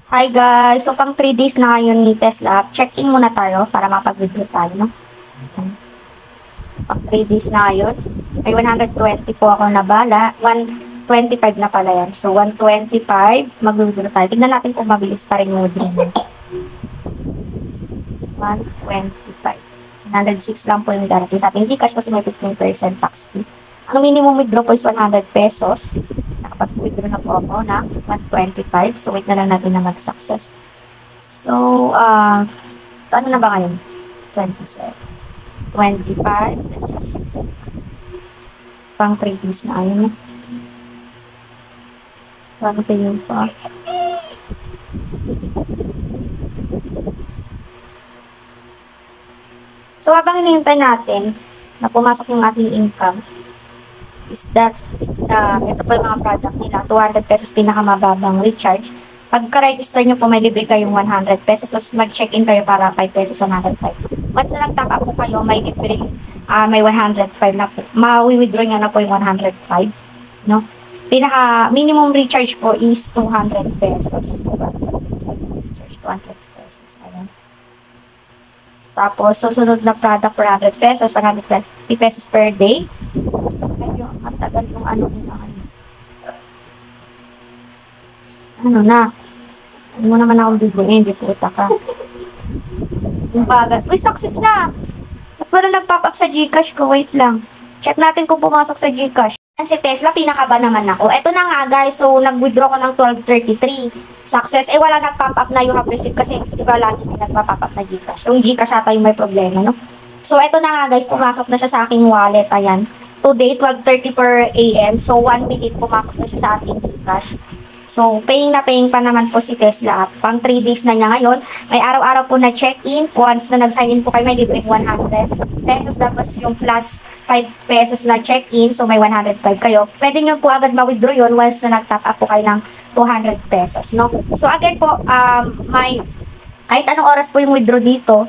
Hi guys! So, pang 3 days na ngayon ni Tesla. Check-in muna tayo para mapag-review tayo, no? Pang 3 days na ngayon. May 120 po ako nabala. 125 na pala yan. So, 125. Mag-review tayo. Tignan natin kung mabilis pa rin yung withdraw mo. 125. 106 lang po yung darating sa ating Gcash kasi may 15% tax fee. Ang minimum withdraw po is 100 pesos. Nakapag-withdraw na po ako na 125. So, wait na lang natin na mag-success. So, ano na ba ngayon? 27. 25. Let's just pang 3 days na ayun. So, ano pa yun pa? So, habang hinihintay natin na pumasok yung ating income, is that ito po yung mga product nila, 200 pesos pinakamababang recharge. Pagka-register nyo po, may libre kayong 100 pesos, tapos mag-check-in kayo para 5 pesos, 105. Once na nag-top up po kayo, may libre, may 105 na po. Ma-withdraw nyo na po yung 105, no? Minimum recharge po is 200 pesos. Diba? Recharge 200 pesos. Ayan. Tapos, susunod na product, 400 pesos, 150 pesos per day. Medyo matagal yung ano na. Ano mo naman akong biguin, hindi puta ka. Yung bagat. Uy, success na! Ba't ba na nag-pop up sa Gcash ko? Wait lang. Check natin kung pumasok sa Gcash. Si Tesla, pinakaba naman ako. Eto na nga guys, so nag-withdraw ko ng 1233. Success. Wala nag-pop up na you have received kasi di ba lagi may nagpa-pop up na Gcash. Yung Gcash ata yung may problema, no? So eto na nga guys, pumasok na siya sa aking wallet. Ayan. Today, 12:30 per AM. So 1 minute pumasok na siya sa ating Gcash. So, paying pa naman po si Tesla. Pang 3 days na niya ngayon. May araw-araw po na check-in. Once na nag-sign in po kayo, may libre 100 pesos. Tapos yung plus 5 pesos na check-in. So, may 105 kayo. Pwede nyo po agad ma-withdraw yun once na nag-top up po kayo ng 200 pesos. No? So, again po, kahit anong oras po yung withdraw dito,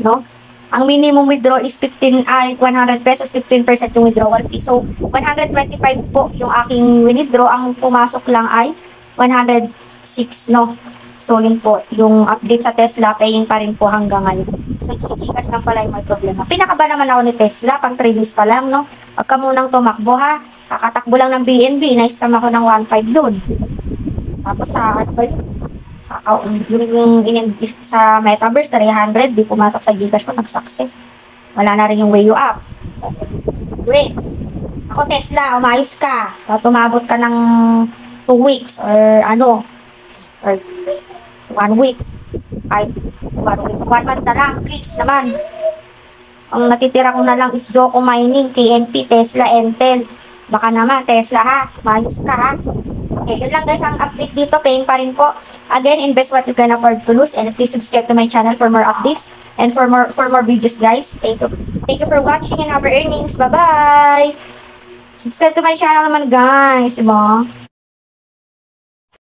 no? Ang minimum withdraw is 100 pesos, 15% yung withdrawal fee. So, 125 po yung aking withdraw. Ang pumasok lang ay 106, no? So, yun po. Yung update sa Tesla, paying pa rin po hanggang ngayon. So, si Gcash lang pala yung may problema. Pinakaba naman ako ni Tesla, pang 3 days pa lang, no? Huwag ka munang tumakbo, ha? Kakatakbo lang ng BNB, na-scam ako ng 1.5 doon. Tapos sa yung sa Metaverse 300, di pumasok sa Gcash ko, nag-success. Wala na rin yung way you up. Wait. Ako Tesla, umayos ka. Tumabot ka ng 2 weeks or or 1 week. Ay, 1 month na lang, please naman. Ang natitira ko na lang is Zoco Mining, KNP, Tesla, Entel. Baka naman, Tesla ha, umayos ka ha. Okay, yun lang guys ang update dito. Paying pa rin po. Again, invest what you can afford to lose. And please subscribe to my channel for more updates and for more videos guys. Thank you. Thank you for watching and happy earnings. Bye-bye! Subscribe to my channel naman guys. Diba?